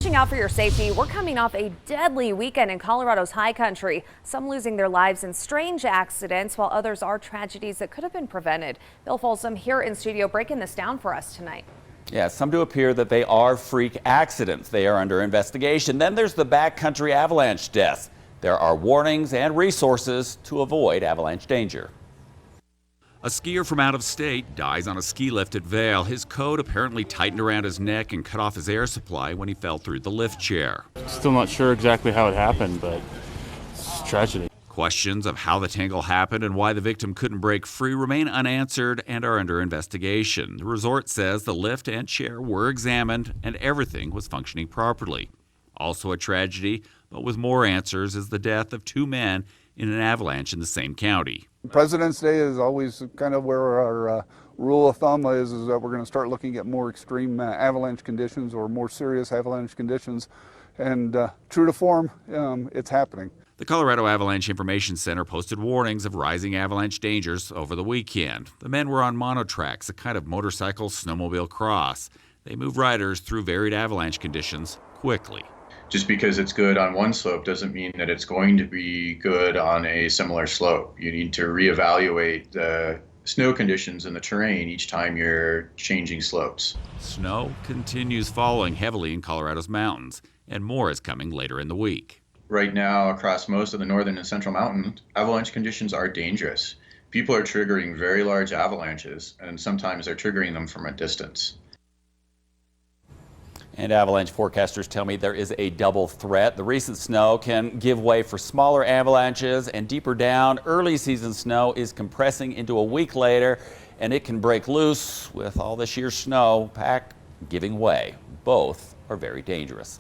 Watching out for your safety, we're coming off a deadly weekend in Colorado's high country. Some losing their lives in strange accidents, while others are tragedies that could have been prevented. Bill Folsom here in studio breaking this down for us tonight. Yeah, some do appear that they are freak accidents. They are under investigation. Then there's the backcountry avalanche deaths. There are warnings and resources to avoid avalanche danger. A skier from out of state dies on a ski lift at Vail. His coat apparently tightened around his neck and cut off his air supply when he fell through the lift chair. Still not sure exactly how it happened, but it's a tragedy. Questions of how the tangle happened and why the victim couldn't break free remain unanswered and are under investigation. The resort says the lift and chair were examined and everything was functioning properly. Also a tragedy, but with more answers, is the death of two men in an avalanche in the same county. President's Day is always kind of where our rule of thumb is that we're going to start looking at more extreme avalanche conditions or more serious avalanche conditions. And true to form, it's happening. The Colorado Avalanche Information Center posted warnings of rising avalanche dangers over the weekend. The men were on monotracks, a kind of motorcycle snowmobile cross. They move riders through varied avalanche conditions quickly. Just because it's good on one slope doesn't mean that it's going to be good on a similar slope. You need to reevaluate the snow conditions and the terrain each time you're changing slopes. Snow continues falling heavily in Colorado's mountains, and more is coming later in the week. Right now, across most of the northern and central mountains, avalanche conditions are dangerous. People are triggering very large avalanches, and sometimes they're triggering them from a distance. And avalanche forecasters tell me there is a double threat. The recent snow can give way for smaller avalanches, and deeper down, early season snow is compressing into a week later, and it can break loose with all the sheer snow pack giving way. Both are very dangerous.